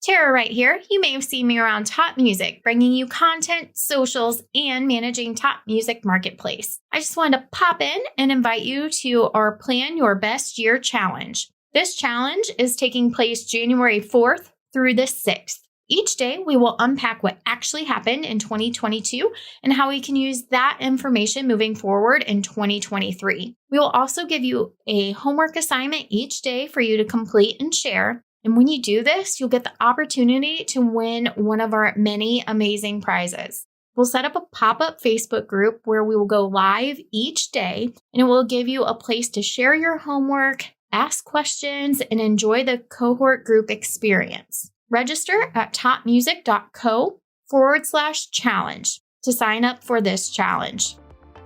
Tara right here. You may have seen me around Top Music, bringing you content, socials, and managing Top Music Marketplace. I just wanted to pop in and invite you to our Plan Your Best Year Challenge. This challenge is taking place January 4th through the 6th. Each day, we will unpack what actually happened in 2022 and how we can use that information moving forward in 2023. We will also give you a homework assignment each day for you to complete and share. And when you do this, you'll get the opportunity to win one of our many amazing prizes. We'll set up a pop-up Facebook group where we will go live each day, and it will give you a place to share your homework, ask questions, and enjoy the cohort group experience. Register at topmusic.co/challenge to sign up for this challenge.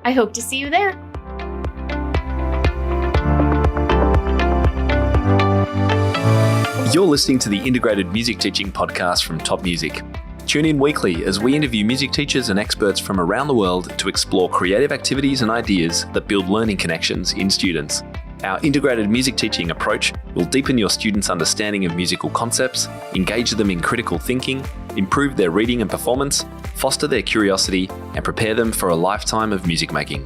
I hope to see you there. You're listening to the Integrated Music Teaching Podcast from Top Music. Tune in weekly as we interview music teachers and experts from around the world to explore creative activities and ideas that build learning connections in students. Our integrated music teaching approach will deepen your students' understanding of musical concepts, engage them in critical thinking, improve their reading and performance, foster their curiosity, and prepare them for a lifetime of music making.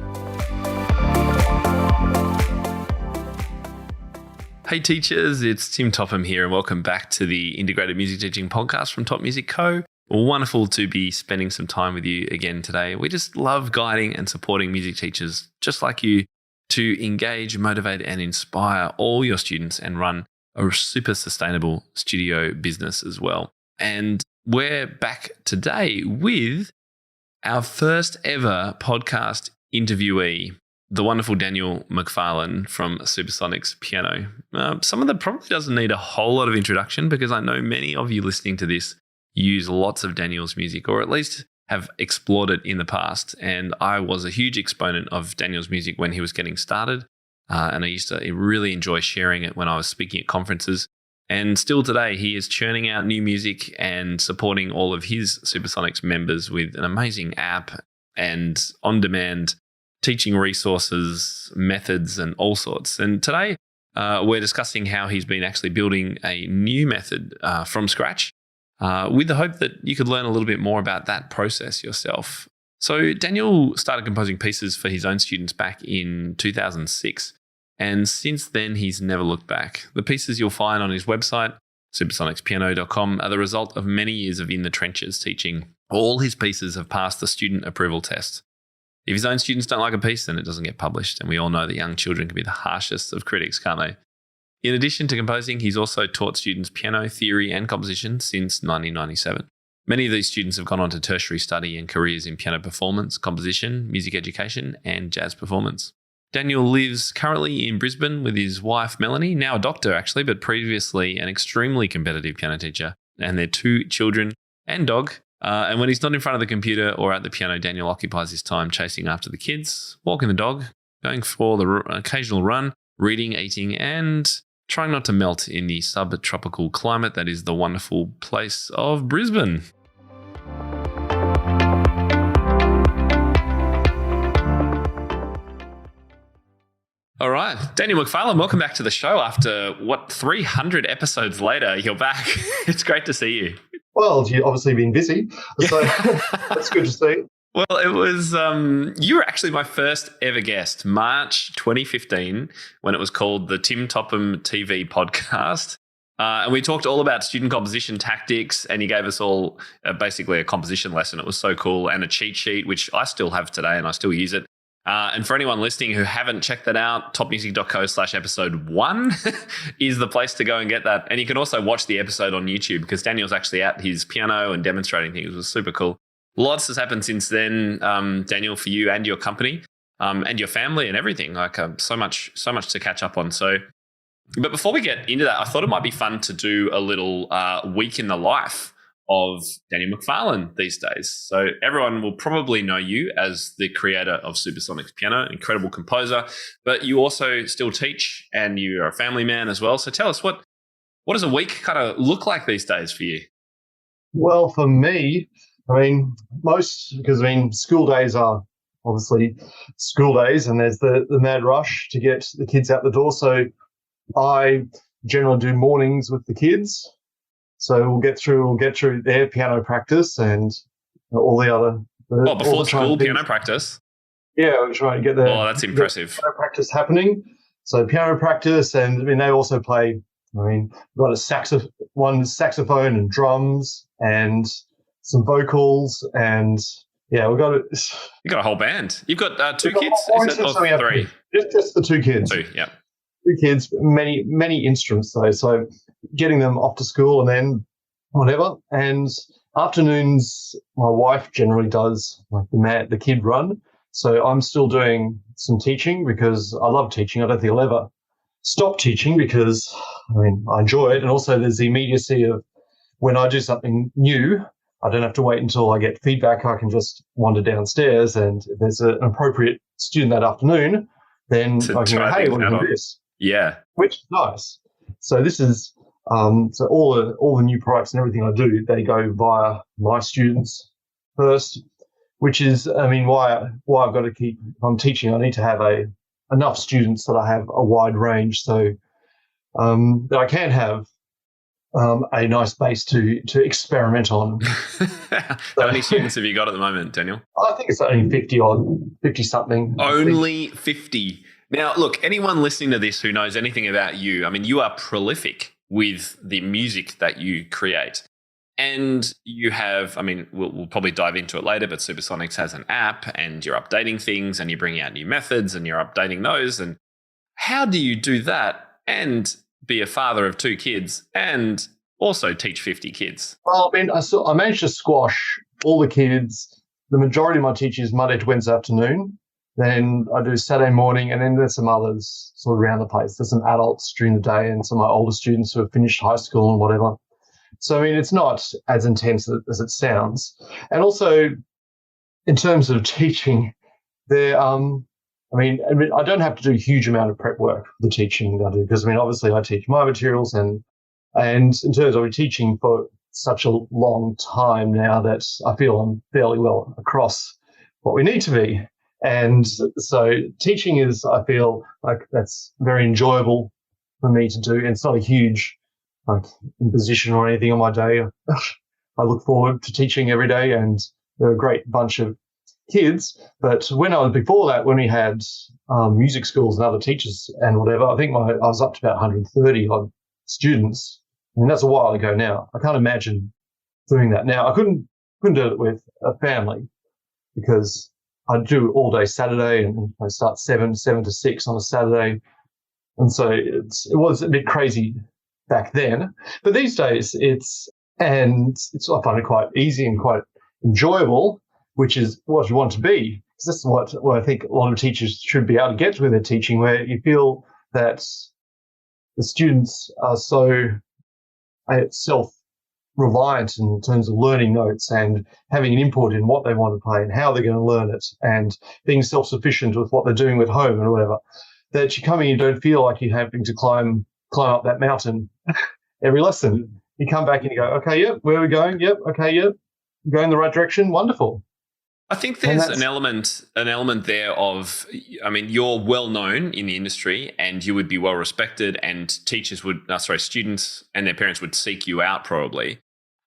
Hey teachers, it's Tim Topham here and welcome back to the Integrated Music Teaching Podcast from Top Music Co. Wonderful to be spending some time with you again today. We just love guiding and supporting music teachers just like you to engage, motivate and inspire all your students and run a super sustainable studio business as well. And we're back today with our first ever podcast interviewee, the wonderful Daniel McFarlane from Supersonics Piano. Someone that probably doesn't need a whole lot of introduction because I know many of you listening to this use lots of Daniel's music or at least have explored it in the past. And I was a huge exponent of Daniel's music when he was getting started. And I used to really enjoy sharing it when I was speaking at conferences. And still today, he is churning out new music and supporting all of his Supersonics members with an amazing app and on-demand teaching resources, methods, and all sorts. And today, we're discussing how he's been actually building a new method from scratch with the hope that you could learn a little bit more about that process yourself. So Daniel started composing pieces for his own students back in 2006. And since then, he's never looked back. The pieces you'll find on his website, supersonicspiano.com, are the result of many years of in the trenches teaching. All his pieces have passed the student approval test. If his own students don't like a piece, then it doesn't get published. And we all know that young children can be the harshest of critics, can't they? In addition to composing, he's also taught students piano theory and composition since 1997. Many of these students have gone on to tertiary study and careers in piano performance, composition, music education, and jazz performance. Daniel lives currently in Brisbane with his wife, Melanie, now a doctor actually, but previously an extremely competitive piano teacher, and their 2 children and dog. And when he's not in front of the computer or at the piano, Daniel occupies his time chasing after the kids, walking the dog, going for the occasional run, reading, eating, and trying not to melt in the subtropical climate that is the wonderful place of Brisbane. All right, Daniel McFarlane, welcome back to the show after, 300 episodes later, you're back. It's great to see you. Well, you've obviously been busy, so that's good to see. Well, it was, you were actually my first ever guest, March 2015, when it was called the Tim Topham TV podcast. And we talked all about student composition tactics, and you gave us all basically a composition lesson. It was so cool, and a cheat sheet, which I still have today and I still use it. And for anyone listening who haven't checked that out, topmusic.co/episode 1 is the place to go and get that. And you can also watch the episode on YouTube because Daniel's actually at his piano and demonstrating things. It was super cool. Lots has happened since then, Daniel, for you and your company and your family and everything. So much to catch up on. But before we get into that, I thought it might be fun to do a little week in the life of Daniel McFarlane these days. So everyone will probably know you as the creator of Supersonics Piano, incredible composer, but you also still teach and you're a family man as well. So tell us, what does a week kind of look like these days for you? Well, for me, school days are obviously school days and there's the mad rush to get the kids out the door. So I generally do mornings with the kids. So we'll get through their piano practice and all the other. Before school piano practice. Yeah, we're trying to get that's impressive. Piano practice happening. So piano practice, and I mean they also play. I mean, we've got one saxophone and drums and some vocals, and yeah, we've got You got a whole band. You've got 2 kids, is it? Or 3? Just the 2 kids. 2, yeah. 2 kids, many instruments though. So getting them off to school and then whatever. And afternoons, my wife generally does like the kid run. So I'm still doing some teaching because I love teaching. I don't think I'll ever stop teaching because, I mean, I enjoy it. And also there's the immediacy of when I do something new, I don't have to wait until I get feedback. I can just wander downstairs, and if there's an appropriate student that afternoon, then I can go, hey, what do you do this? Yeah. Which is nice. So this is, so all the new products and everything I do, they go via my students first, which is, I mean, why I've got to keep, if I'm teaching, I need to have enough students that I have a wide range so that I can have a nice base to experiment on. How many students have you got at the moment, Daniel? I think it's only 50 something. Only 50. Now, look, anyone listening to this who knows anything about you, I mean, you are prolific with the music that you create. And you have, I mean, we'll probably dive into it later, but Supersonics has an app and you're updating things and you're bringing out new methods and you're updating those. And how do you do that and be a father of 2 kids and also teach 50 kids? Well, I mean, I managed to squash all the kids. The majority of my teaching is Monday to Wednesday afternoon. Then I do Saturday morning, and then there's some others sort of around the place. There's some adults during the day and some of my older students who have finished high school and whatever. So, I mean, it's not as intense as it sounds. And also, in terms of teaching, I mean, I don't have to do a huge amount of prep work for the teaching that I do because, I mean, obviously I teach my materials and in terms of teaching for such a long time now that I feel I'm fairly well across what we need to be. And so teaching is, I feel like that's very enjoyable for me to do. And it's not a huge like imposition or anything on my day. I look forward to teaching every day, and they're a great bunch of kids. But when we had music schools and other teachers and whatever, I think I was up to about 130 odd students. I mean, that's a while ago now. I can't imagine doing that now. I couldn't do it with a family because I do all day Saturday and I start 7 to 6 on a Saturday. And so it was a bit crazy back then. But these days I find it quite easy and quite enjoyable, which is what you want to be. Because this is what I think a lot of teachers should be able to get to with their teaching, where you feel that the students are so self-reliant in terms of learning notes and having an input in what they want to play and how they're going to learn it and being self-sufficient with what they're doing at home and whatever, that you come in, you don't feel like you're having to climb up that mountain every lesson. You come back and you go, okay, yep, where are we going? Yep, okay, yep, going in the right direction, wonderful. I think there's an element there of, I mean, you're well known in the industry and you would be well respected, and students and their parents would seek you out probably.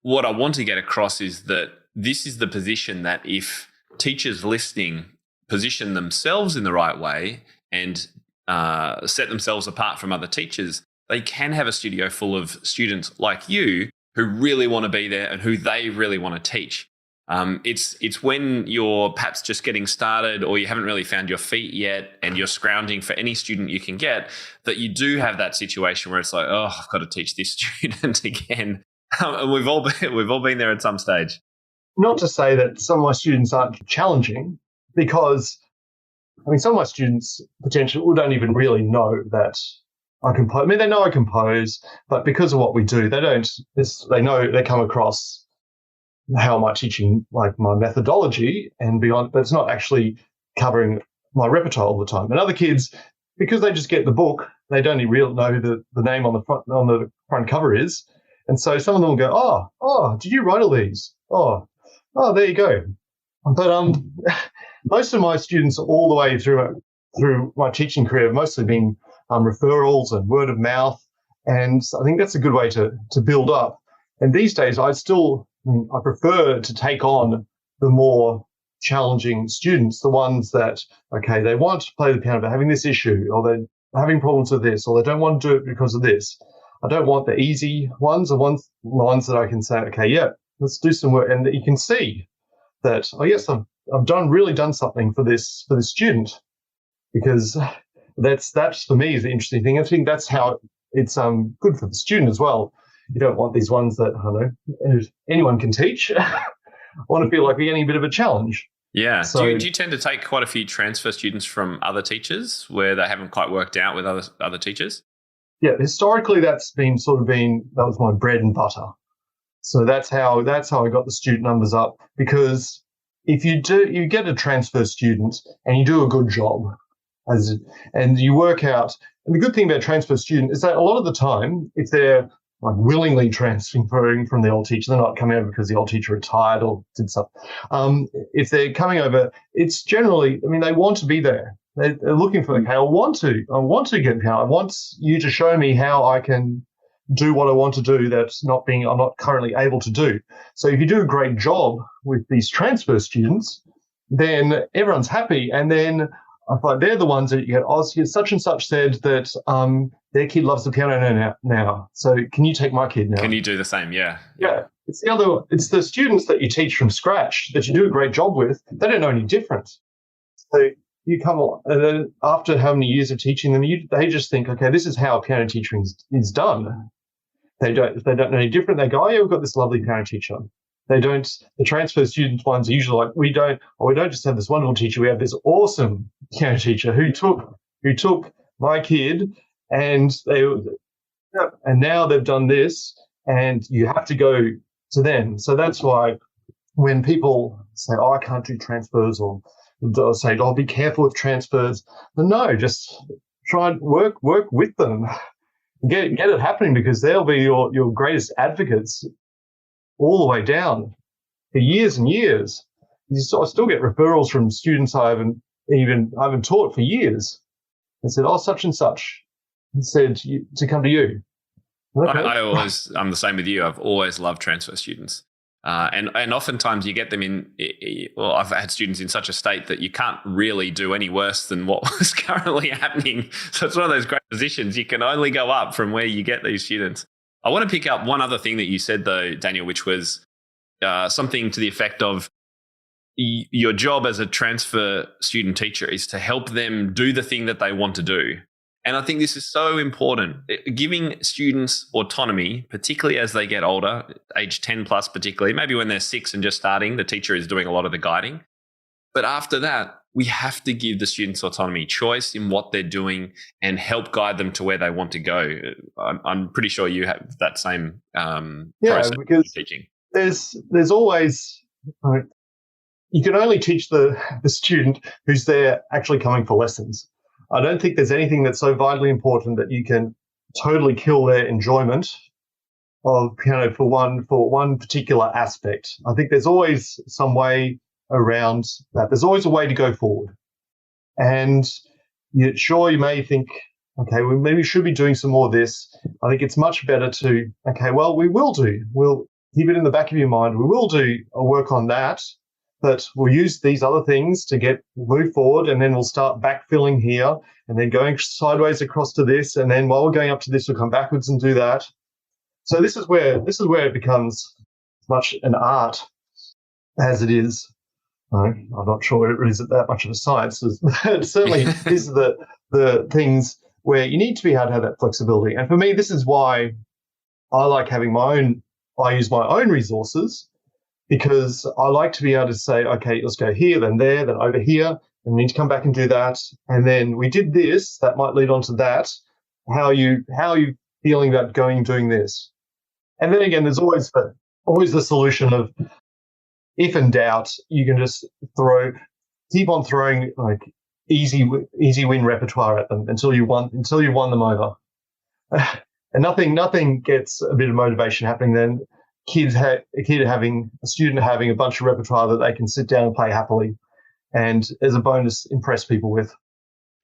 What I want to get across is that this is the position that if teachers listening position themselves in the right way and set themselves apart from other teachers, they can have a studio full of students like you who really want to be there and who they really want to teach. It's when you're perhaps just getting started or you haven't really found your feet yet and you're scrounging for any student you can get that you do have that situation where it's like, oh, I've got to teach this student again. And we've all been there at some stage. Not to say that some of my students aren't challenging, because I mean, some of my students potentially don't even really know that I compose. I mean, they know I compose, but because of what we do, they come across how am I teaching, like my methodology and beyond, but it's not actually covering my repertoire all the time. And other kids, because they just get the book, they don't even really know the name on the front cover is. And so some of them will go, oh, did you write all these? Oh, there you go. But most of my students all the way through my teaching career have mostly been referrals and word of mouth. And I think that's a good way to build up. And these days, I prefer to take on the more challenging students, the ones that, okay, they want to play the piano, but having this issue, or they're having problems with this, or they don't want to do it because of this. I don't want the easy ones, the ones that I can say, okay, yeah, let's do some work. And that you can see that, oh, yes, I've really done something for this student, because that's for me is the interesting thing. I think that's how it's good for the student as well. You don't want these ones that, I don't know, anyone can teach. I want to feel like we're getting a bit of a challenge. Yeah. So, do you tend to take quite a few transfer students from other teachers where they haven't quite worked out with other teachers? Yeah, historically that was my bread and butter. So that's how I got the student numbers up, because if you get a transfer student and you do a good job and you work out, and the good thing about a transfer student is that a lot of the time, if they're like willingly transferring from the old teacher, they're not coming over because the old teacher retired or did something. If they're coming over, it's generally, they want to be there. They're looking for, okay, I want to get piano. I want you to show me how I can do what I want to do I'm not currently able to do. So if you do a great job with these transfer students, then everyone's happy. And then I find they're the ones that you get, such and such said that their kid loves the piano now. So can you take my kid now? Can you do the same? Yeah. Yeah. It's the students that you teach from scratch that you do a great job with. They don't know any different. So you come on, and then after how many years of teaching them, they just think, okay, this is how piano teaching is done. They don't know any different. They go, oh yeah, we've got this lovely piano teacher. They don't. The transfer student ones are usually like, we don't just have this wonderful teacher. We have this awesome piano teacher who took my kid, and now they've done this, and you have to go to them. So that's why when people say, oh, I can't do transfers, or they'll say, oh, be careful with transfers. But no, just try and work with them. Get it happening, because they'll be your greatest advocates all the way down for years and years. I still get referrals from students I haven't taught for years. They said, oh, such and such said to come to you. Okay. I'm the same with you. I've always loved transfer students. And oftentimes you get them I've had students in such a state that you can't really do any worse than what was currently happening. So it's one of those great positions. You can only go up from where you get these students. I want to pick up one other thing that you said, though, Daniel, which was something to the effect of your job as a transfer student teacher is to help them do the thing that they want to do. And I think this is so important, giving students autonomy, particularly as they get older, age 10 plus particularly, maybe when they're 6 and just starting, the teacher is doing a lot of the guiding. But after that, we have to give the students autonomy, choice in what they're doing, and help guide them to where they want to go. I'm pretty sure you have that same process because teaching. There's always, you can only teach the student who's there actually coming for lessons. I don't think there's anything that's so vitally important that you can totally kill their enjoyment of piano for one particular aspect. I think there's always some way around that. There's always a way to go forward. And you may think, okay, we maybe should be doing some more of this. I think it's much better to, okay, well, we'll keep it in the back of your mind. We will do a work on that. But we'll use these other things to move forward, and then we'll start backfilling here, and then going sideways across to this, and then while we're going up to this, we'll come backwards and do that. So this is where it becomes much an art as it is. I'm not sure it is that much of a science, but certainly these are the things where you need to be able to have that flexibility. And for me, this is why I like having I use my own resources, because I like to be able to say, okay, let's go here, then there, then over here, and we need to come back and do that. And then we did this, that might lead on to that. How are you feeling about doing this? And then again, there's always the solution of, if in doubt, you can just keep on throwing like easy win repertoire at them until you won them over. And nothing gets a bit of motivation happening then. A student having a bunch of repertoire that they can sit down and play happily, and as a bonus, impress people with.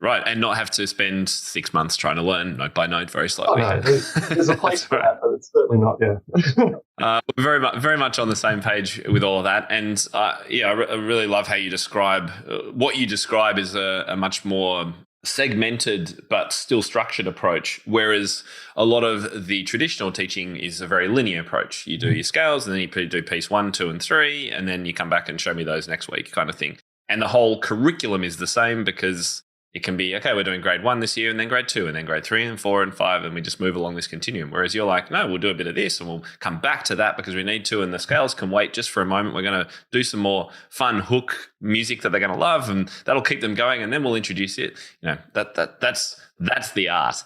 Right, and not have to spend 6 months trying to learn note by note very slowly. Oh, no, there's a place for that, but it's certainly not. Yeah. We're very much on the same page with all of that. And I really love how you describe what you describe is a much more segmented but still structured approach, whereas a lot of the traditional teaching is a very linear approach. You do your scales, and then you do piece 1, 2, and 3, and then you come back and show me those next week, kind of thing. And the whole curriculum is the same because it can be, okay, we're doing grade 1 this year, and then grade 2, and then grade 3 and 4 and 5, and we just move along this continuum. Whereas you're like, no, we'll do a bit of this and we'll come back to that because we need to, and the scales can wait just for a moment. We're going to do some more fun hook music that they're going to love, and that'll keep them going, and then we'll introduce it. That's the art.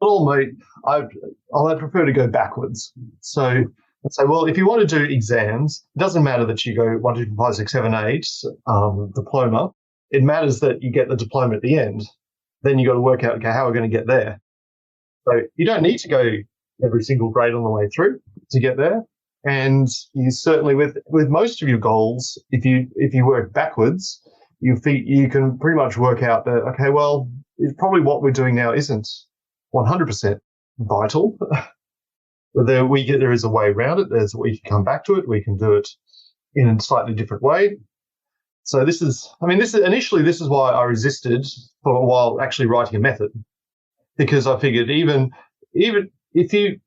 Well, mate, I'd prefer to go backwards. So I'd say, well, if you want to do exams, it doesn't matter that you go 1, 2, 3, 4, 5, 6, 7, 8 diploma. It matters that you get the diploma at the end. Then you got to work out, okay, how are we going to get there? So you don't need to go every single grade on the way through to get there. And you certainly, with most of your goals, if you work backwards, you can pretty much work out that, okay, well, it's probably what we're doing now isn't 100% vital. There is a way around it. We can come back to it. We can do it in a slightly different way. So this is why I resisted for a while actually writing a method, because I figured even if you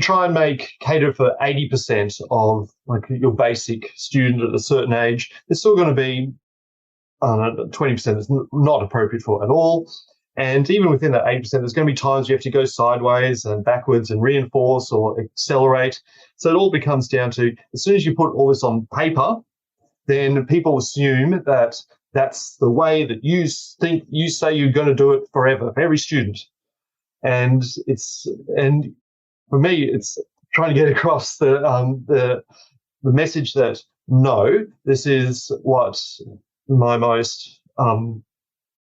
try and cater for 80% of like your basic student at a certain age, there's still going to be 20% that's not appropriate for at all. And even within that 80%, there's going to be times you have to go sideways and backwards and reinforce or accelerate. So it all becomes down to, as soon as you put all this on paper, then people assume that that's the way that you say you're going to do it forever for every student. And for me, it's trying to get across the message that no, this is what my most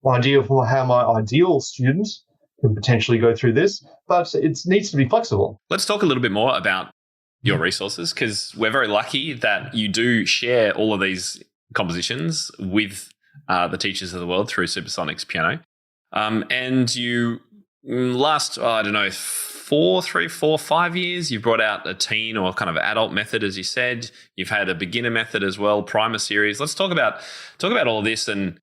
idea for how my ideal student can potentially go through this, but it needs to be flexible. Let's talk a little bit more about your resources, because we're very lucky that you do share all of these compositions with the teachers of the world through Supersonics Piano. And you last, 5 years, you've brought out a teen or kind of adult method, as you said. You've had a beginner method as well, primer series. Let's talk about all of this and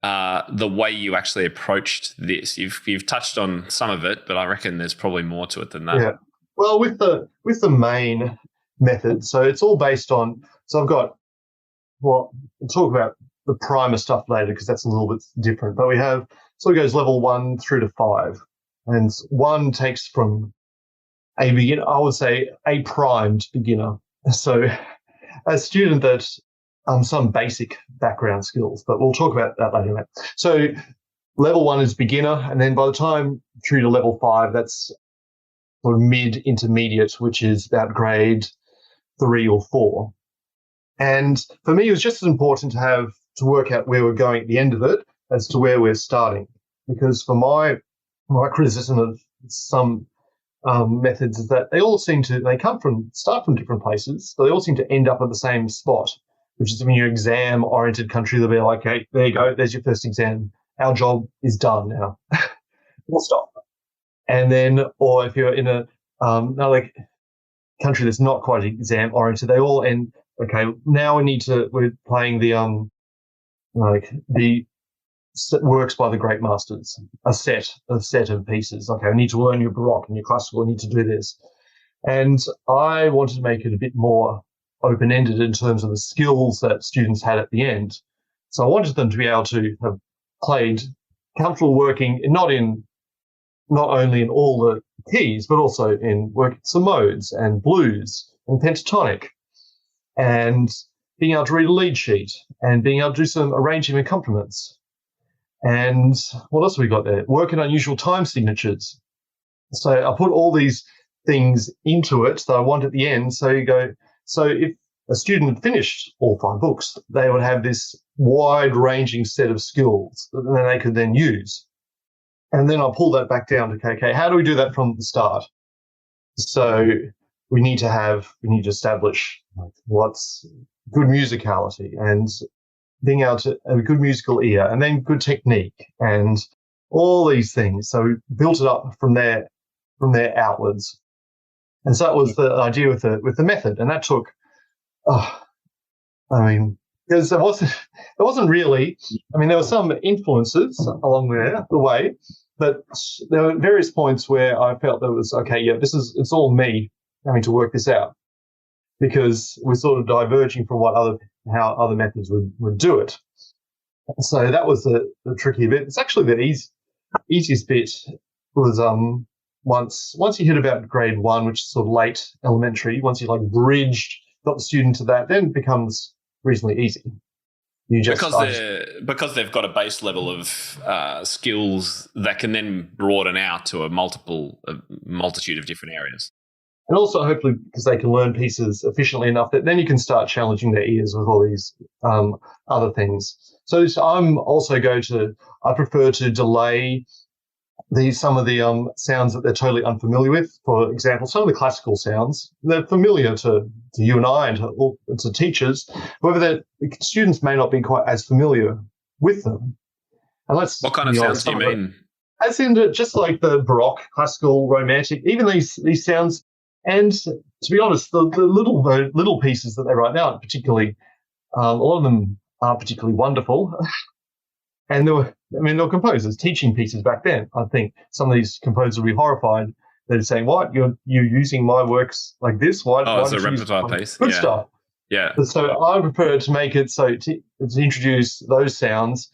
the way you actually approached this. You've touched on some of it, but I reckon there's probably more to it than that. Yeah. Well, with the main method, so it's all based on. So we'll talk about the primer stuff later because that's a little bit different. But it goes level 1 through to 5, and 1 takes from a beginner, I would say a primed beginner. So a student that some basic background skills, but we'll talk about that later. So level 1 is beginner, and then by the time through to level 5, that's or mid-intermediate, which is about grade 3 or 4. And for me, it was just as important to work out where we're going at the end of it as to where we're starting. Because for my criticism of some methods is that they start from different places, but they all seem to end up at the same spot, which is when you're exam-oriented country, they'll be like, hey, there you go, there's your first exam. Our job is done now. We'll stop. And then, or if you're in another country that's not quite exam oriented, they all end. Okay, now we're playing the works by the great masters, a set of pieces. Okay, I need to learn your Baroque and your classical. I need to do this, and I wanted to make it a bit more open ended in terms of the skills that students had at the end. So I wanted them to be able to have played comfortable working, not only in all the keys, but also in working some modes and blues and pentatonic, and being able to read a lead sheet and being able to do some arranging accompaniments. And what else have we got there? Working unusual time signatures. So I put all these things into it that I want at the end. So if a student had finished all 5 books, they would have this wide-ranging set of skills that they could then use. And then I'll pull that back down to, okay, how do we do that from the start? So we need to establish what's good musicality and being able to have a good musical ear, and then good technique and all these things. So we built it up from there outwards. And so that was the idea with the method. And that took, because there wasn't really, there were some influences along the way, but there were various points where I felt that it was, okay, yeah, it's all me having to work this out, because we're sort of diverging from how other methods would do it. So that was the tricky bit. It's actually the easiest bit was once you hit about grade 1, which is sort of late elementary, once you got the student to that, then it becomes reasonably easy. Because they've got a base level of skills that can then broaden out to a multitude of different areas. And also, hopefully, because they can learn pieces efficiently enough that then you can start challenging their ears with all these other things. So I prefer to delay some of the sounds that they're totally unfamiliar with. For example, some of the classical sounds, they're familiar to you and I and to teachers. However, the students may not be quite as familiar with them. And what kind of sounds do you mean? As in just like the Baroque, classical, romantic, even these sounds. And to be honest, the little pieces that they write now, particularly, a lot of them aren't particularly wonderful. And they were composers teaching pieces back then. I think some of these composers will be horrified. They're saying, "What? You're using my works like this? Why? Oh, it's a repertoire piece. Good stuff." Yeah. So I prefer to make it so to introduce those sounds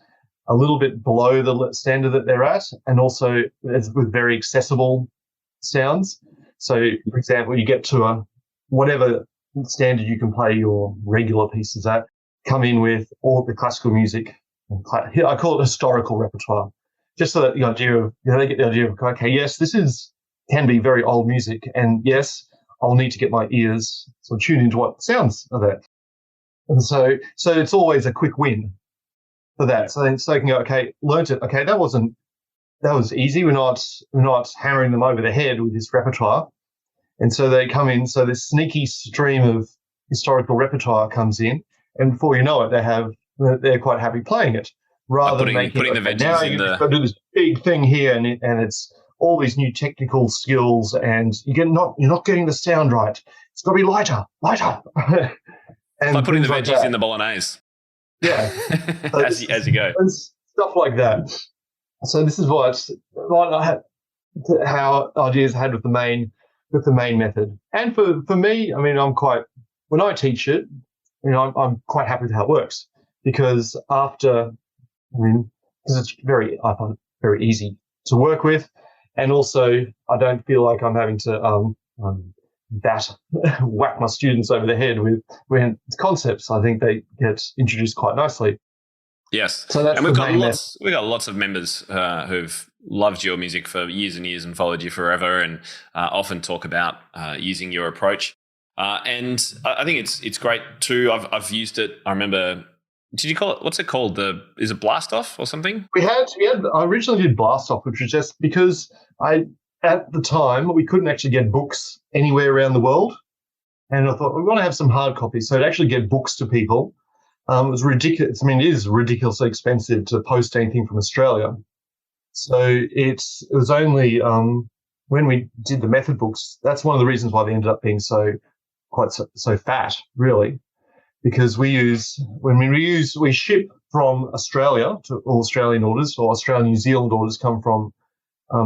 a little bit below the standard that they're at, and also with very accessible sounds. So, for example, you get to whatever standard you can play your regular pieces at, come in with all the classical music. I call it historical repertoire, just so that they get the idea of, okay, yes, can be very old music, and yes, I'll need to get my ears sort of tuned into what sounds are there. And so it's always a quick win for that. So they can go, okay, learnt it. Okay, that was easy. We're not hammering them over the head with this repertoire. And so they come in. So this sneaky stream of historical repertoire comes in, and before you know it, they're quite happy playing it, rather than putting the veggies in the. Got to do this big thing here, and it's all these new technical skills, and you're not getting the sound right. It's got to be lighter. And like putting the veggies in the bolognese. Yeah, as you go, and stuff like that. So this is how ideas I had with the main method. And for me, when I teach it, I'm quite happy with how it works, because because it's I find it very easy to work with, and also I don't feel like I'm having to whack my students over the head with concepts. I think they get introduced quite nicely. Yes, so that's we've got lots of members who've loved your music for years and years and followed you forever, and often talk about using your approach. And I think it's great too. I've used it. I remember. Did you call it? What's it called? Is it Blast Off or something? I originally did Blast Off, which was just because at the time we couldn't actually get books anywhere around the world, and I thought we want to have some hard copies, so to actually get books to people. It was ridiculous. It is ridiculously expensive to post anything from Australia. So it was only when we did the method books. That's one of the reasons why they ended up being so fat, really, because we ship from Australia to all Australian orders, or Australian New Zealand orders come from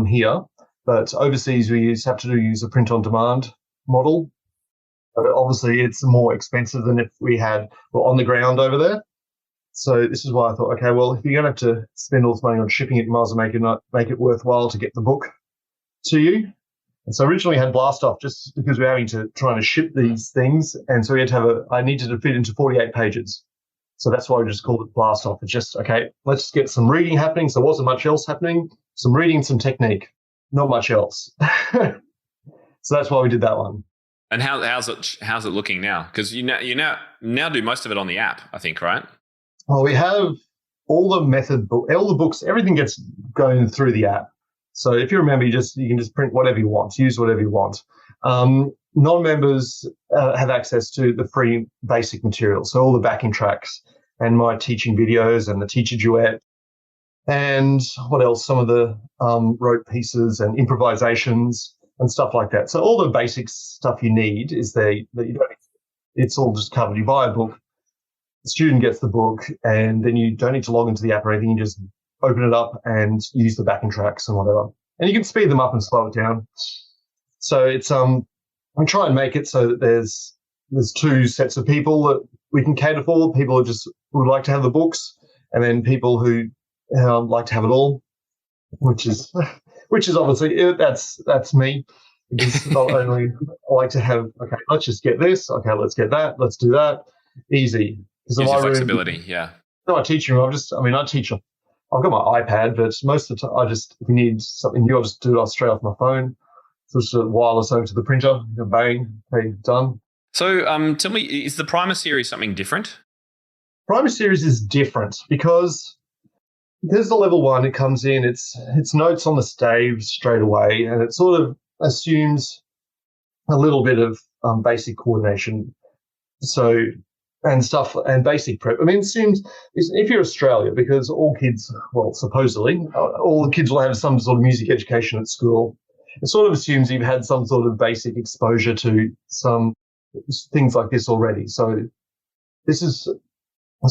here, but overseas we have to use a print on demand model. But obviously, it's more expensive than if we were on the ground over there. So this is why I thought, okay, well, if you're going to have to spend all this money on shipping it, you might as well make it worthwhile to get the book to you. And so originally I had Blast Off just because we're trying to ship these things, and so I needed to fit into 48 pages. So that's why we just called it Blast Off. It's just, okay, let's get some reading happening. So there wasn't much else happening. Some reading, some technique, not much else. So that's why we did that one. And how's it looking now? Because you now do most of it on the app, I think, right? Well, we have all the books, everything gets going through the app. So if you remember, you can just print whatever you want, use whatever you want. Non-members have access to the free basic material, so all the backing tracks and my teaching videos and the teacher duet, and what else? Some of the rote pieces and improvisations. and stuff like that. So all the basic stuff you need is there that you don't. It's all just covered. You buy a book, the student gets the book, and then you don't need to log into the app or anything. You just open it up and use the backing tracks and whatever. And you can speed them up and slow it down. So it's I try and make it so that there's two sets of people that we can cater for. People who just would like to have the books, and then people who like to have it all, which is obviously that's me. Because not only I like to have, okay, let's just get this, okay, let's get that, let's do that, easy. Gives you flexibility, yeah. No, I teach you. I teach. I've got my iPad, but most of the time, if you need something new, I'll just do it straight off my phone. So it's just wireless over to the printer, bang, okay, done. So tell me, is the Primer series something different? Primer series is different because the level 1, it comes in, it's notes on the stave straight away, and it sort of assumes a little bit of basic coordination. So, and stuff, and basic prep. I mean, it seems, if you're Australia, because all kids, well, supposedly, all the kids will have some sort of music education at school, it sort of assumes you've had some sort of basic exposure to some things like this already. So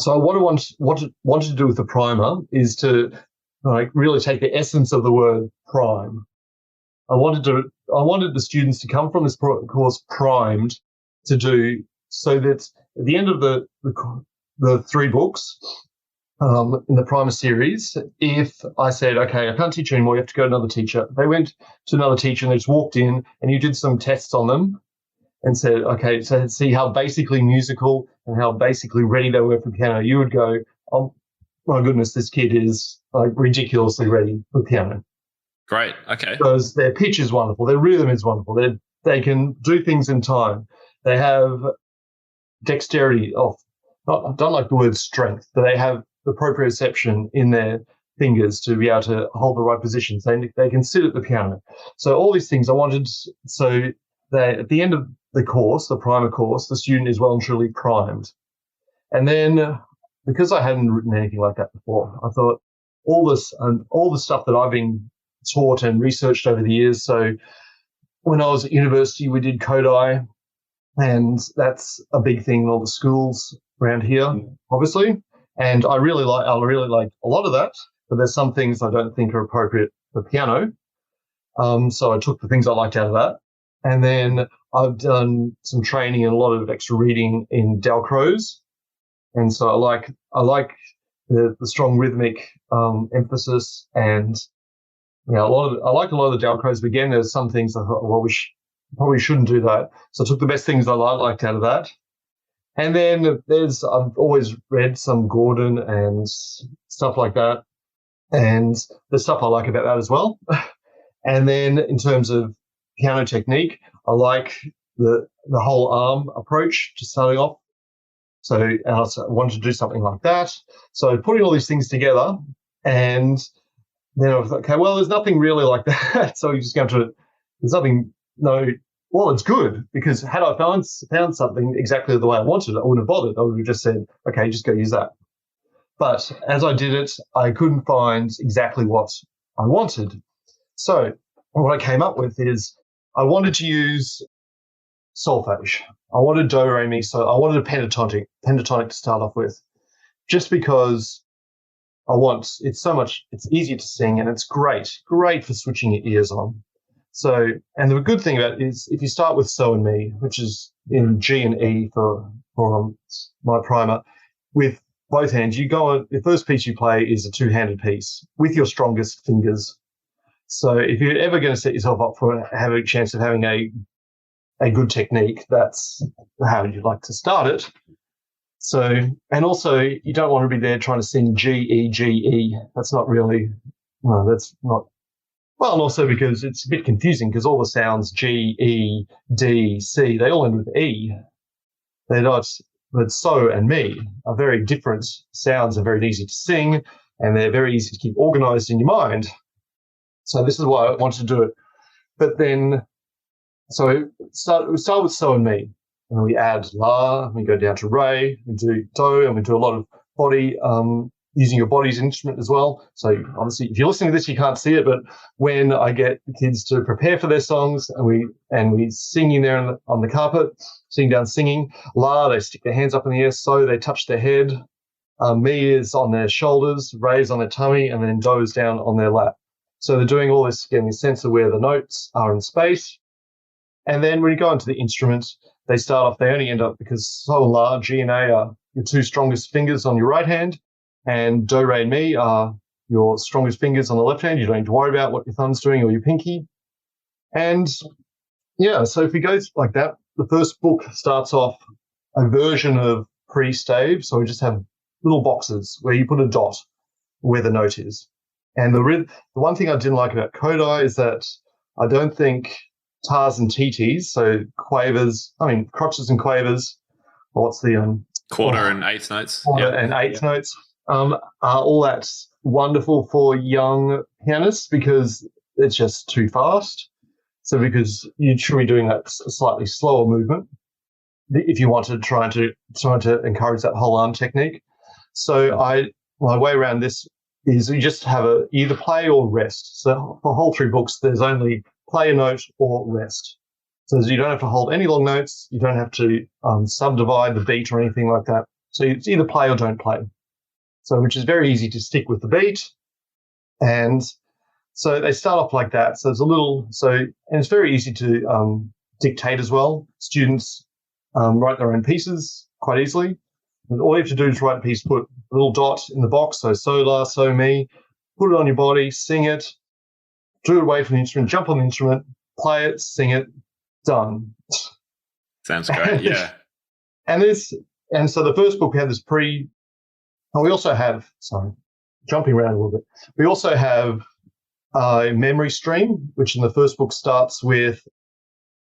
what I wanted to do with the primer is to really take the essence of the word prime. I wanted the students to come from this course primed to do, so that at the end of the 3 books in the primer series, if I said, okay, I can't teach you anymore, you have to go to another teacher, they went to another teacher and they just walked in and you did some tests on them and said, okay, so see how basically musical and how basically ready they were for piano, you would go, oh my goodness, this kid is ridiculously ready for piano. Great. Okay. Because their pitch is wonderful, their rhythm is wonderful, they can do things in time. They have dexterity I don't like the word strength, but they have the proprioception in their fingers to be able to hold the right positions. They can sit at the piano. So all these things I wanted, so that at the end of the course, the primer course, the student is well and truly primed. And then because I hadn't written anything like that before, I thought all the stuff that I've been taught and researched over the years. So when I was at university, we did Kodai, and that's a big thing in all the schools around here, obviously. And I really like a lot of that, but there's some things I don't think are appropriate for piano. So I took the things I liked out of that. And then I've done some training and a lot of extra reading in Dalcroze. And so I like the strong rhythmic emphasis, and I like a lot of the Dalcroze. But again, there's some things I thought, well, we probably shouldn't do that. So I took the best things I liked out of that. And then I've always read some Gordon and stuff like that, and there's stuff I like about that as well. And then in terms of piano technique, I like the whole arm approach to starting off. So I wanted to do something like that. So putting all these things together, and then I thought, okay, well, there's nothing really like that. So you just go to it. Well, it's good, because had I found something exactly the way I wanted, I wouldn't have bothered. I would have just said, okay, just go use that. But as I did it, I couldn't find exactly what I wanted. So what I came up with is I wanted to use solfege. I wanted do, re, mi, so I wanted a pentatonic to start off with, just because it's easier to sing, and it's great for switching your ears on. So, and the good thing about it is if you start with so and mi, which is in G and E for my primer, with both hands, you go on, the first piece you play is a 2-handed piece with your strongest fingers. So if you're ever going to set yourself up for having a chance of having a good technique, that's how you'd like to start it. So, and also you don't want to be there trying to sing G, E, G, E. That's not really, no, that's not. Well, and also because it's a bit confusing, because all the sounds G, E, D, C, they all end with E. They're not, but so and mi are very different sounds, are very easy to sing, and they're very easy to keep organized in your mind. So this is why I wanted to do it. But then, so we start with so and mi, and we add la, we go down to re, we do do, and we do a lot of body using your body as an instrument as well. So obviously, if you're listening to this, you can't see it, but when I get the kids to prepare for their songs and we singing there on the carpet, sitting down singing, la, they stick their hands up in the air, so they touch their head. Mi is on their shoulders, re is on their tummy, and then do is down on their lap. So they're doing all this, getting a sense of where the notes are in space. And then when you go into the instrument, they start off, they only end up, because so and la, G and A are your two strongest fingers on your right hand, and do, re, and mi are your strongest fingers on the left hand. You don't need to worry about what your thumb's doing or your pinky. And yeah, so if we go like that, the first book starts off a version of pre-stave. So we just have little boxes where you put a dot where the note is. And the one thing I didn't like about Kodai is that I don't think tars and TTs, so crotches and quavers, or what's the quarter and eighth notes. Quarter and eighth notes are all that wonderful for young pianists because it's just too fast. So because you should be doing that slightly slower movement if you want to try to encourage that whole arm technique. So my way around this is you just have either play or rest. So for whole three books, there's only play a note or rest. So you don't have to hold any long notes. You don't have to subdivide the beat or anything like that. So it's either play or don't play. So which is very easy to stick with the beat. And so they start off like that. So and it's very easy to dictate as well. Students write their own pieces quite easily. And all you have to do is write a piece, put a little dot in the box, so la, so mi, put it on your body, sing it, do it away from the instrument, jump on the instrument, play it, sing it, done. Sounds great, yeah. And so the first book had this we also have, jumping around a little bit, we also have a memory stream, which in the first book starts with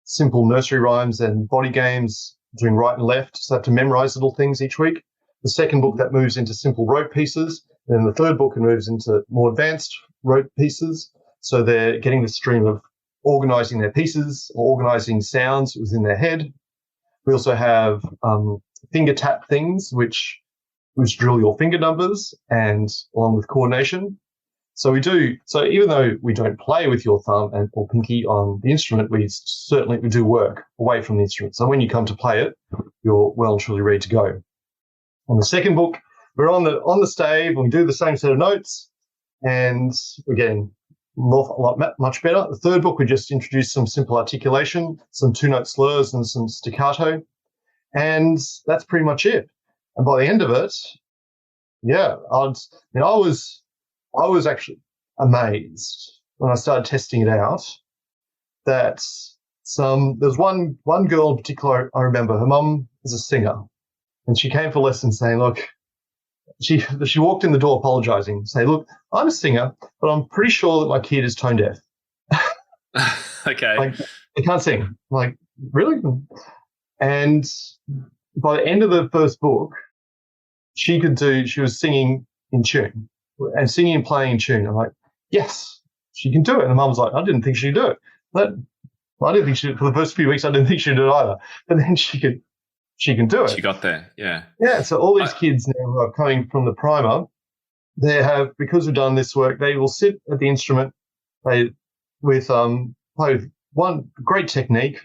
simple nursery rhymes and body games, doing right and left, so they have to memorize little things each week. The second book that moves into simple rote pieces, and then the third book moves into more advanced rote pieces. So they're getting the stream of organizing their pieces or organizing sounds within their head. We also have finger tap things, which drill your finger numbers and along with coordination. So even though we don't play with your thumb or pinky on the instrument, we do work away from the instrument. So when you come to play it, you're well and truly ready to go. On the second book, we're on the stave and we do the same set of notes. And again, much better. The third book, we just introduced some simple articulation, some two-note slurs and some staccato. And that's pretty much it. And by the end of it, yeah, I was actually amazed when I started testing it out that there's one girl in particular I remember. Her mum is a singer, and she came for lessons saying, look, she walked in the door apologizing, saying, look, I'm a singer, but I'm pretty sure that my kid is tone deaf. Okay. Like, they can't sing. I'm like, really? And by the end of the first book, she was singing in tune. And singing and playing in tune. I'm like, yes, she can do it. And the mum was like, I didn't think she'd do it. But I didn't think she did. For the first few weeks, I didn't think she'd do it either. But then she can do it. She got there, yeah. Yeah, so all these kids now who are coming from the primer, because we've done this work, they will sit at the instrument, play with one great technique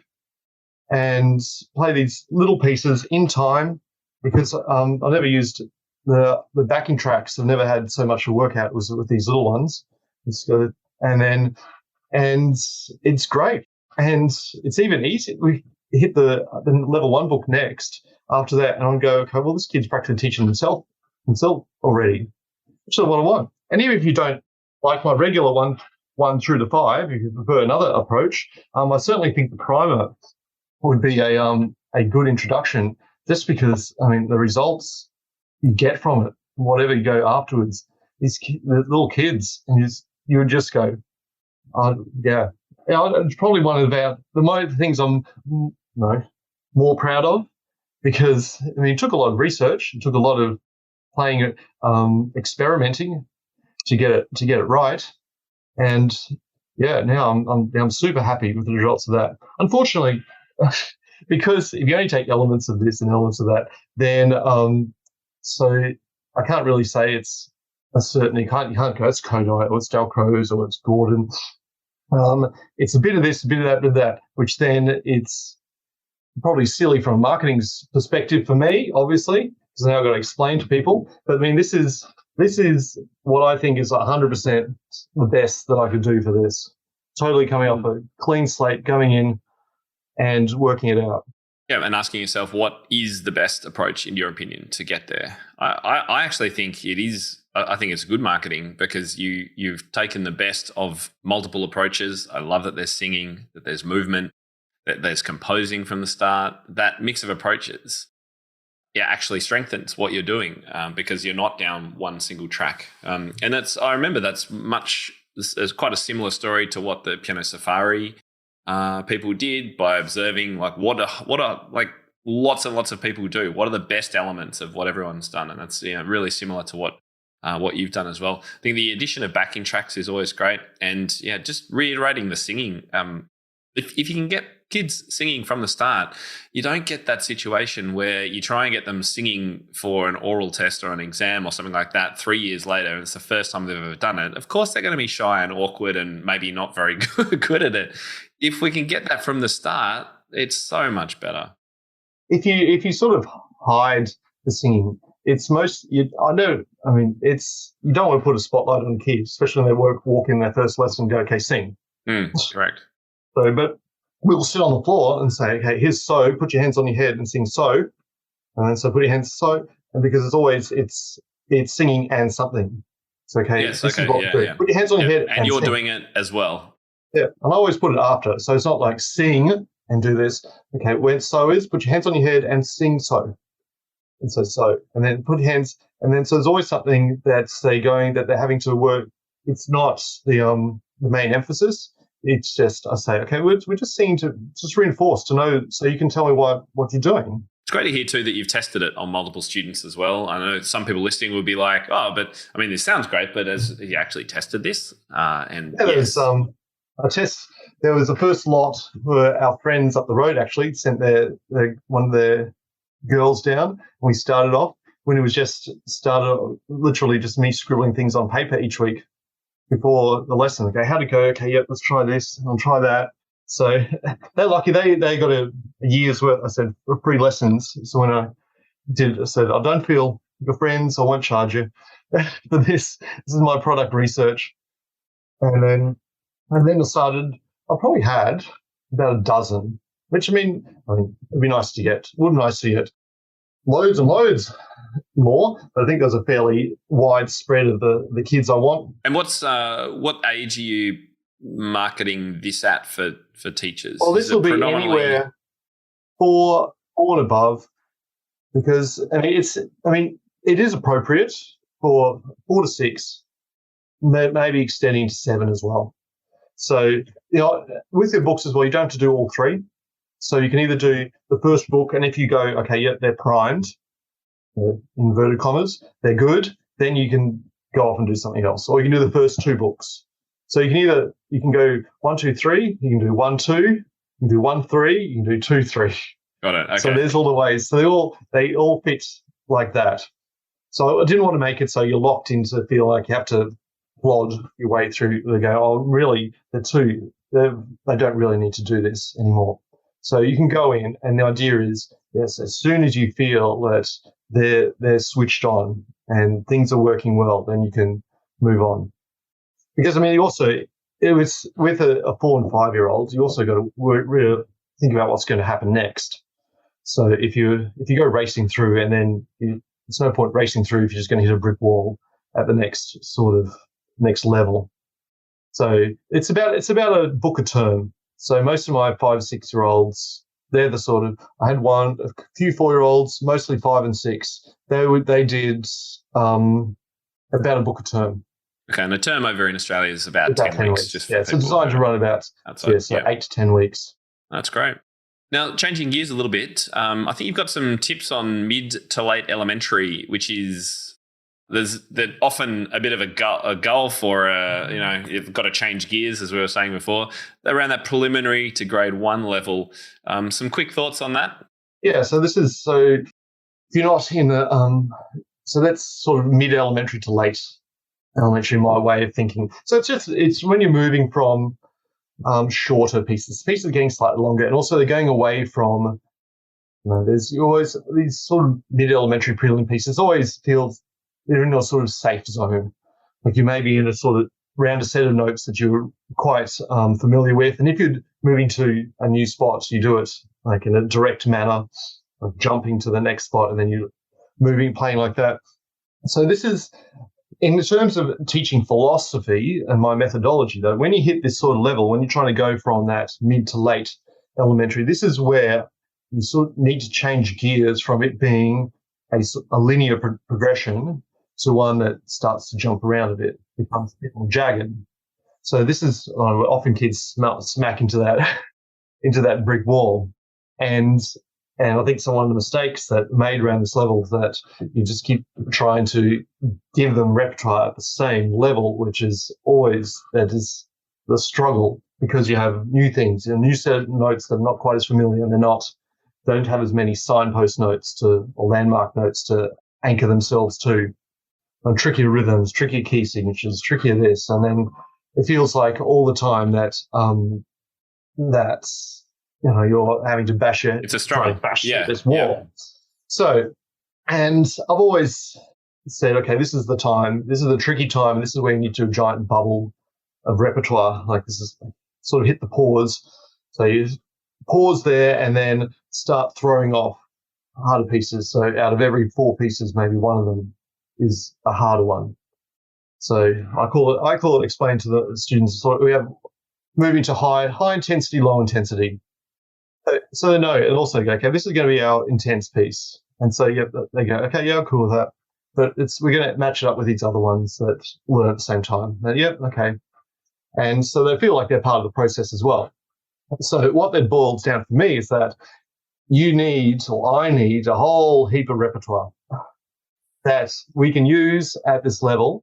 and play these little pieces in time because I never used the backing tracks. I've never had so much to work out was with these little ones. And it's great. And it's even easy. We hit the level 1 book next after that. And I'll go, okay, well, this kid's practically teaching himself already. Which is what I want. And even if you don't like my regular 1 through to 5, if you prefer another approach, I certainly think the primer would be a good introduction just because, the results you get from it, whatever you go afterwards, the little kids, and you would just go, yeah. It's probably one of the things I'm more proud of because, it took a lot of research, it took a lot of playing, experimenting to get it right. And yeah, now I'm super happy with the results of that. Unfortunately, because if you only take elements of this and elements of that, then so I can't really say it's a certain, you can't go, it's Kodai or it's Dalcroze or it's Gordon. It's a bit of this, a bit of that, which then it's probably silly from a marketing perspective for me, obviously, because now I've got to explain to people. But I mean, this is what I think is 100% the best that I could do for this. Totally coming off a clean slate, going in and working it out. Yeah, and asking yourself, what is the best approach, in your opinion, to get there? I actually think it is. I think it's good marketing because you've taken the best of multiple approaches. I love that there's singing, that there's movement, that there's composing from the start. That mix of approaches, actually strengthens what you're doing because you're not down one single track. And I remember that's quite a similar story to what the Piano Safari people did by observing like what are like lots and lots of people do. What are the best elements of what everyone's done? And that's really similar to what you've done as well. I think the addition of backing tracks is always great, and just reiterating the singing. If you can get kids singing from the start, you don't get that situation where you try and get them singing for an oral test or an exam or something like that 3 years later, and it's the first time they've ever done it. Of course, they're going to be shy and awkward and maybe not very good at it. If we can get that from the start, it's so much better. If you sort of hide the singing, it's you don't want to put a spotlight on kids, especially when they walk in their first lesson and go, okay, sing. Correct. So, but we'll sit on the floor and say, okay, here's so, put your hands on your head and sing so. And then so put your hands so, and because it's singing and something. It's okay. Yes, this okay, is what we do. Put your hands on your head and you're sing. doing it as well. Yeah, and I always put it after. So it's not like sing and do this. Okay, when so is, put your hands on your head and sing so. And so. And then put your hands, and then so there's always something that they're having to work. It's not the main emphasis. It's just, I say, okay, we're just singing to just reinforce to know, so you can tell me what you're doing. It's great to hear too that you've tested it on multiple students as well. I know some people listening would be like, oh, but I mean, this sounds great, but have you actually tested this? There's a test. There was the first lot where our friends up the road actually sent one of their girls down. And we started off when it was literally just me scribbling things on paper each week before the lesson. Okay, how'd it go? Okay, yep, let's try this and I'll try that. So they're lucky. They got a year's worth, I said, of free lessons. So when I said, I don't feel your friends, I won't charge you for this. This is my product research. And then I probably had about a dozen, which I mean, it'd be nice to get, loads and loads more, but I think there's a fairly wide spread of the kids I want. And what age are you marketing this at for teachers? Well, this will be anywhere 4 and above, because it is appropriate for 4 to 6, maybe extending to 7 as well. So with your books as well, you don't have to do all 3. So you can either do the first book, and if you go, okay, yeah, they're primed, inverted commas, they're good, then you can go off and do something else. Or you can do the first 2 books. So you can go 1, 2, 3, you can do 1, 2, you can do 1, 3, you can do 2, 3. Got it. Okay. So there's all the ways. So they all fit like that. So I didn't want to make it so you're locked into feel like you have to plod your way through. They go, oh, really? They don't really need to do this anymore. So you can go in, and the idea is, yes, as soon as you feel that they're switched on and things are working well, then you can move on. Because it was with a 4 and 5-year-old, you also got to really think about what's going to happen next. So if you go racing through, and then there's no point racing through if you're just going to hit a brick wall at the next level. So it's about a book a term. So most of my 5 or 6-year-olds, they're the sort of, I had a few 4-year-olds, mostly 5 and 6. They did about a book a term. Okay, and a term over in Australia is about 10 weeks. Just it's designed to run about 8 to 10 weeks. That's great. Now, changing gears a little bit, I think you've got some tips on mid to late elementary, which is there's often a bit of a gulf, or you've got to change gears, as we were saying before, around that preliminary to grade 1 level. Some quick thoughts on that? Yeah, so if you're not in so that's sort of mid elementary to late elementary, my way of thinking. So it's when you're moving from shorter pieces. Pieces are getting slightly longer, and also they're going away from, there's always these sort of mid-elementary prelim pieces always feels they're in a sort of safe zone. Like you may be in a sort of round a set of notes that you're quite familiar with. And if you're moving to a new spot, you do it like in a direct manner, like jumping to the next spot and then you're playing like that. So this is, in terms of teaching philosophy and my methodology, though, when you hit this sort of level, when you're trying to go from that mid to late elementary, this is where you sort of need to change gears from it being a linear progression to one that starts to jump around a bit, becomes a bit more jagged. So this is often kids smack into that brick wall, and I think one of the mistakes that are made around this level is that you just keep trying to give them repertoire at the same level, which is always that is the struggle, because you have new things, new set of notes that are not quite as familiar, and don't have as many signpost notes or landmark notes to anchor themselves to. And trickier rhythms, trickier key signatures, trickier this, and then it feels like all the time that you're having to bash it. It's a struggle. This wall. Yeah. So, and I've always said, okay, this is the time. This is the tricky time. And this is where you need to do a giant bubble of repertoire. Like this is sort of hit the pause. So you pause there and then start throwing off harder pieces. So out of every 4 pieces, maybe one of them is a harder one. So I call it explain to the students. So we have moving to high intensity, low intensity. So they know, and also go, okay, this is going to be our intense piece. And so they go, okay, yeah, cool with that. But we're going to match it up with these other ones that learn at the same time. And, yep, okay. And so they feel like they're part of the process as well. So what that boils down for me is that I need a whole heap of repertoire that we can use at this level,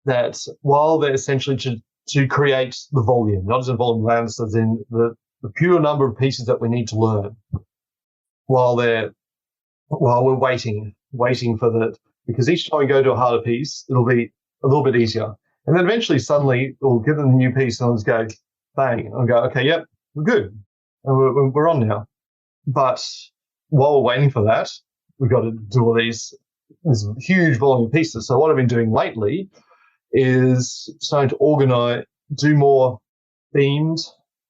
that while they're essentially to create the volume, not just the volume of awareness, as in the pure number of pieces that we need to learn while we're waiting for because each time we go to a harder piece, it'll be a little bit easier. And then eventually, suddenly, we'll give them the new piece and I'll just go, bang, and go, okay, yep, we're good. And we're on now. But while we're waiting for that, we've got to do all this huge volume of pieces. So what I've been doing lately is starting to do more themed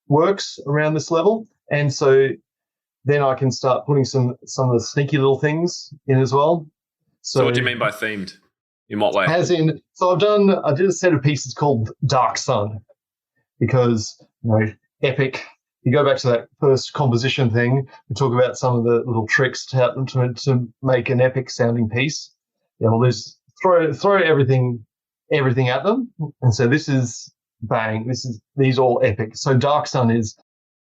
works around this level. And so then I can start putting some of the sneaky little things in as well. So what do you mean by themed? In what way? As in, so I did a set of pieces called Dark Sun, because, epic. You go back to that first composition thing, we talk about some of the little tricks to make an epic sounding piece. There's throw everything at them. And so this is bang, these all epic. So Dark Sun is,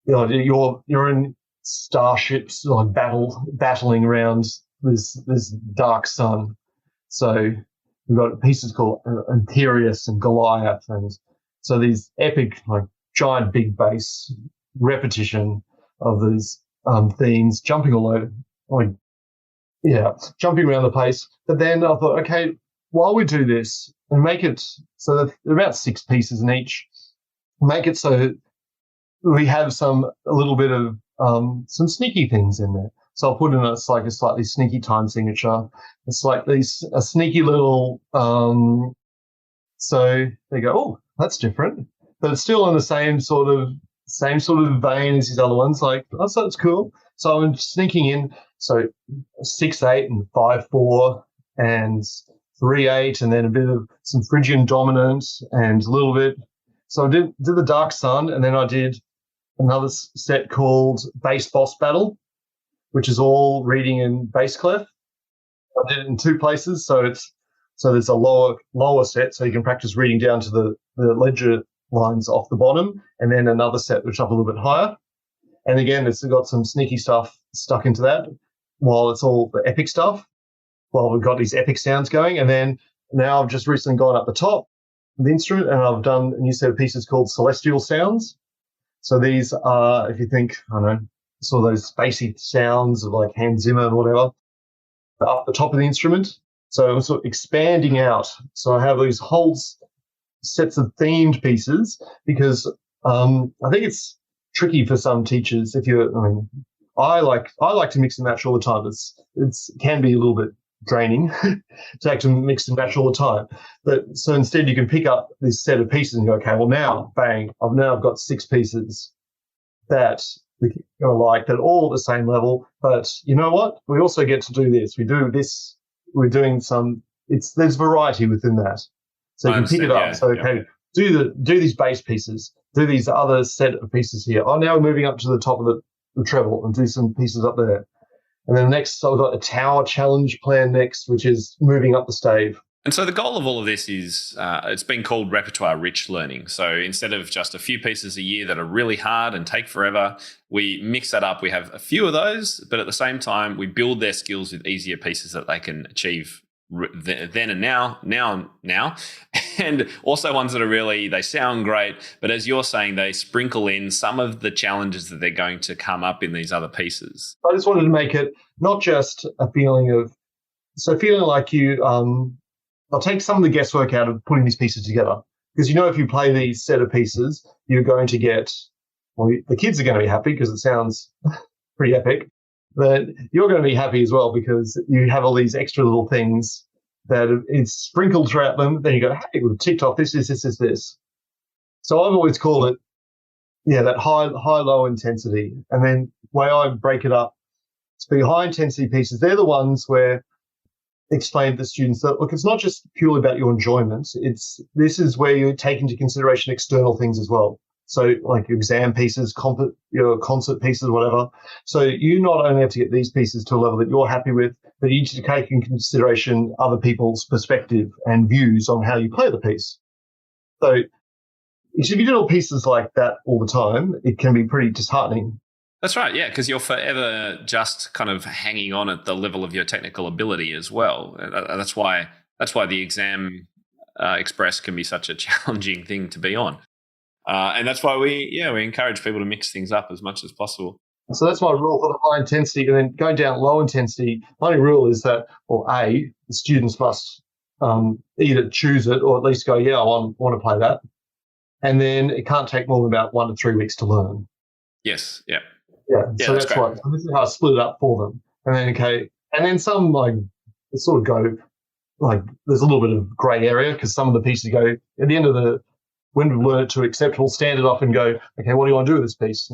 you're in starships like battling around this dark sun. So we've got pieces called Imperius and Goliath, and so these epic, like giant big bass repetition of these themes, jumping all over, jumping around the place. But then I thought, okay, while we do this and make it so that there are about 6 pieces in each, make it so we have a little bit of some sneaky things in there. So I'll put in a slightly sneaky time signature. It's like a sneaky little, so they go, oh, that's different. But it's still in the same sort of vein as these other ones. Like, oh, so it's cool. So I'm sneaking in, so 6/8 and 5/4 and 3/8, and then a bit of some Phrygian dominant and a little bit. So I did the Dark Sun, and then I did another set called Bass Boss Battle, which is all reading in bass clef. I did it in 2 places, so there's a lower set, so you can practice reading down to the ledger lines off the bottom, and then another set which up a little bit higher. And again, it's got some sneaky stuff stuck into that, while it's all the epic stuff, while we've got these epic sounds going. And then now I've just recently gone up the top of the instrument, and I've done a new set of pieces called Celestial Sounds. So these are, if you think, I don't know, sort of those spacey sounds of like Hans Zimmer and whatever, up the top of the instrument. So I'm sort of expanding out. So I have these whole sets of themed pieces because I think it's tricky for some teachers. I like to mix and match all the time. It can be a little bit draining to have to mix and match all the time. But so instead you can pick up this set of pieces and go, okay, well now, bang, I've got 6 pieces that the kids are going to like, that are all at the same level. But you know what? We also get to do this. We do this. We're doing there's variety within that. So you can pick it up. Yeah, so, okay, do these bass pieces, do these other set of pieces here. Oh, now we're moving up to the top of the treble and do some pieces up there. And then next, I've got a tower challenge plan next, which is moving up the stave. And so the goal of all of this is it's been called repertoire-rich learning. So instead of just a few pieces a year that are really hard and take forever, we mix that up. We have a few of those, but at the same time, we build their skills with easier pieces that they can achieve then and now, and also ones that are really, they sound great, but as you're saying, they sprinkle in some of the challenges that they're going to come up in these other pieces. I just wanted to make it not just a feeling like you, I'll take some of the guesswork out of putting these pieces together, because if you play these set of pieces, you're going to get, the kids are going to be happy because it sounds pretty epic. But you're going to be happy as well because you have all these extra little things that it's sprinkled throughout them. Then you go, hey, we've ticked off this. So I've always called it, that high-low intensity. And then the way I break it up, it's the high-intensity pieces. They're the ones where I explain to the students that, look, it's not just purely about your enjoyment. This is where you take into consideration external things as well. So like your exam pieces, concert pieces, whatever. So you not only have to get these pieces to a level that you're happy with, but you need to take into consideration other people's perspective and views on how you play the piece. So if you do all pieces like that all the time, it can be pretty disheartening. That's right, yeah, because you're forever just kind of hanging on at the level of your technical ability as well. That's why the exam express can be such a challenging thing to be on. And that's why we encourage people to mix things up as much as possible. So that's my rule for the high intensity. And then going down low intensity, my only rule is that, the students must either choose it or at least go, I want to play that. And then it can't take more than about 1 to 3 weeks to learn. Yes, yeah. Yeah, so that's why. So this is how I split it up for them. And then some sort of go, there's a little bit of grey area because some of the pieces go at the end of when we learn it to acceptable, stand it off and go, okay, what do you want to do with this piece?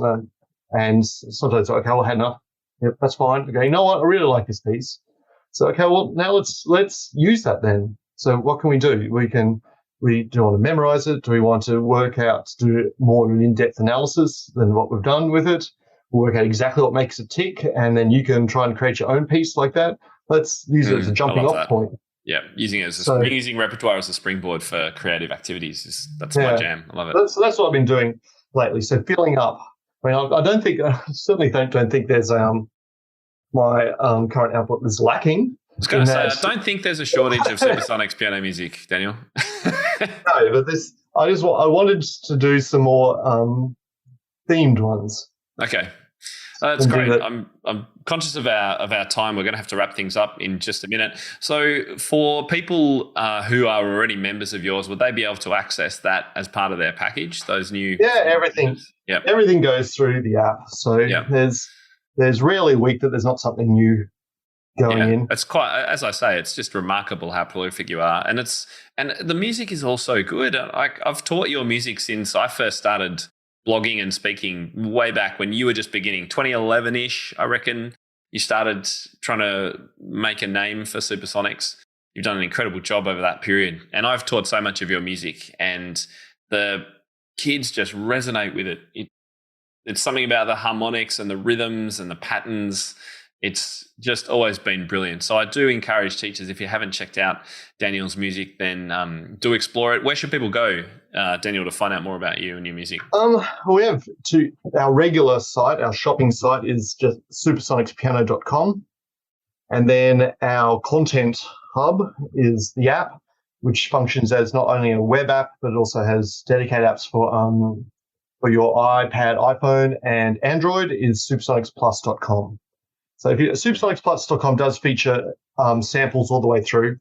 And sometimes, okay, I had enough. Yep, that's fine. Okay, you know what? I really like this piece. So, okay, well, now let's use that then. So what can we do? Do you want to memorize it? Do we want to work out, do more of an in-depth analysis than what we've done with it? We'll work out exactly what makes it tick, and then you can try and create your own piece like that. Let's use it as a jumping off point. Yeah, using repertoire as a springboard for creative activities that's my jam. I love it. So that's what I've been doing lately. So filling up. I certainly don't think there's my current output is lacking. I was going to say, I don't think there's a shortage of Supersonics piano music, Daniel. No, but I wanted to do some more themed ones. Okay. That's great. I'm conscious of our time. We're going to have to wrap things up in just a minute. So for people who are already members of yours, would they be able to access that as part of their package, those new... Yeah, everything. Yep. Everything goes through the app. So there's rarely a week that there's not something new going in. It's quite, as I say, it's just remarkable how prolific you are. And the music is also good. I've taught your music since I first started blogging and speaking way back when you were just beginning, 2011-ish, I reckon. You started trying to make a name for Supersonics. You've done an incredible job over that period. And I've taught so much of your music and the kids just resonate with it. It's something about the harmonics and the rhythms and the patterns. It's just always been brilliant. So I do encourage teachers, if you haven't checked out Daniel's music, then do explore it. Where should people go, Daniel, to find out more about you and your music? We have our regular site, our shopping site is just supersonicspiano.com. And then our content hub is the app, which functions as not only a web app, but it also has dedicated apps for your iPad, iPhone, and Android is supersonicsplus.com. So supersonicsplus.com does feature samples all the way through.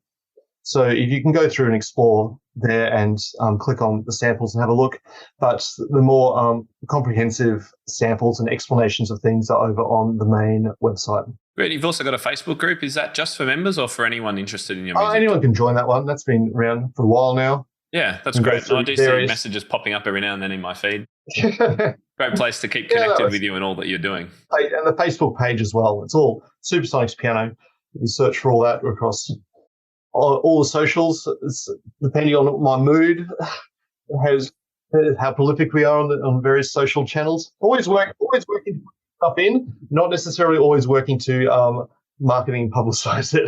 So if you can go through and explore there and click on the samples and have a look. But the more comprehensive samples and explanations of things are over on the main website. Great. You've also got a Facebook group. Is that just for members or for anyone interested in your music? Anyone can join that one. That's been around for a while now. Yeah, that's great. I do see messages popping up every now and then in my feed. Great place to keep connected with you and all that you're doing. And the Facebook page as well. It's all Supersonics Piano. You search for all that across all the socials. It's, depending on my mood, how prolific we are on various social channels. Always working to put stuff in, not necessarily always working to marketing and publicize it.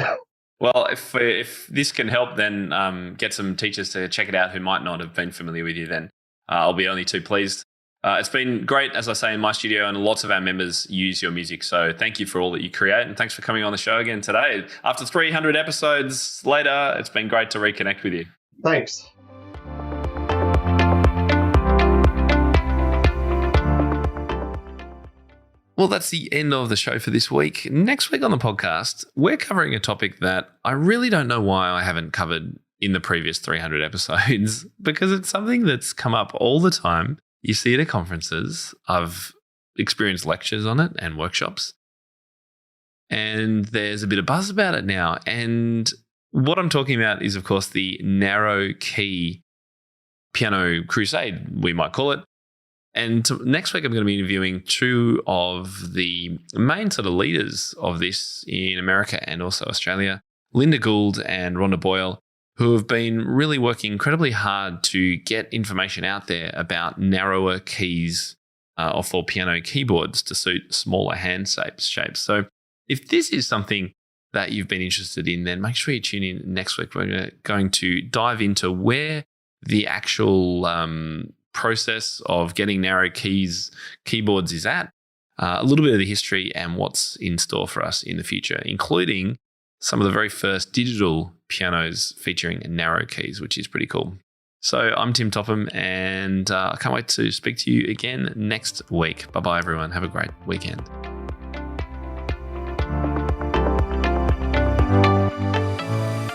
Well, if this can help, then get some teachers to check it out who might not have been familiar with you, then I'll be only too pleased. It's been great, as I say, in my studio, and lots of our members use your music. So thank you for all that you create, and thanks for coming on the show again today. After 300 episodes later, it's been great to reconnect with you. Thanks. Well, that's the end of the show for this week. Next week on the podcast, we're covering a topic that I really don't know why I haven't covered in the previous 300 episodes, because it's something that's come up all the time. You see it at conferences. I've experienced lectures on it and workshops, and there's a bit of buzz about it now. And what I'm talking about is, of course, the narrow key piano crusade, we might call it. And next week, I'm going to be interviewing two of the main sort of leaders of this in America and also Australia, Linda Gould and Rhonda Boyle, who have been really working incredibly hard to get information out there about narrower keys for piano keyboards to suit smaller hand shapes. So if this is something that you've been interested in, then make sure you tune in next week. We're going to dive into where the actual process of getting narrow keyboards is at, a little bit of the history and what's in store for us in the future, including some of the very first digital pianos featuring narrow keys, which is pretty cool. So I'm Tim Topham, and I can't wait to speak to you again next week. Bye-bye, everyone. Have a great weekend.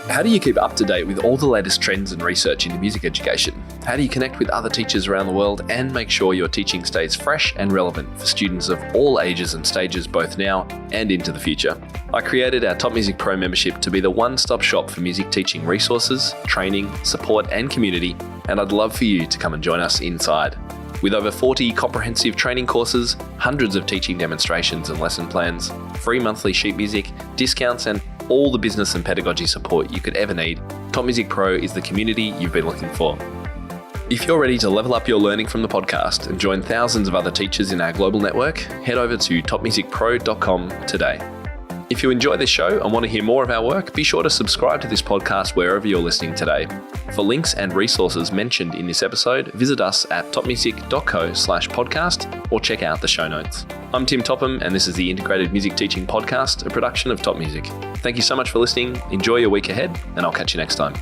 How do you keep up to date with all the latest trends and research into music education? How do you connect with other teachers around the world and make sure your teaching stays fresh and relevant for students of all ages and stages, both now and into the future? I created our Top Music Pro membership to be the one-stop shop for music teaching resources, training, support, and community, and I'd love for you to come and join us inside. With over 40 comprehensive training courses, hundreds of teaching demonstrations and lesson plans, free monthly sheet music, discounts, and all the business and pedagogy support you could ever need, Top Music Pro is the community you've been looking for. If you're ready to level up your learning from the podcast and join thousands of other teachers in our global network, head over to topmusicpro.com today. If you enjoy this show and want to hear more of our work, be sure to subscribe to this podcast wherever you're listening today. For links and resources mentioned in this episode, visit us at topmusic.co/podcast or check out the show notes. I'm Tim Topham, and this is the Integrated Music Teaching Podcast, a production of Top Music. Thank you so much for listening. Enjoy your week ahead, and I'll catch you next time.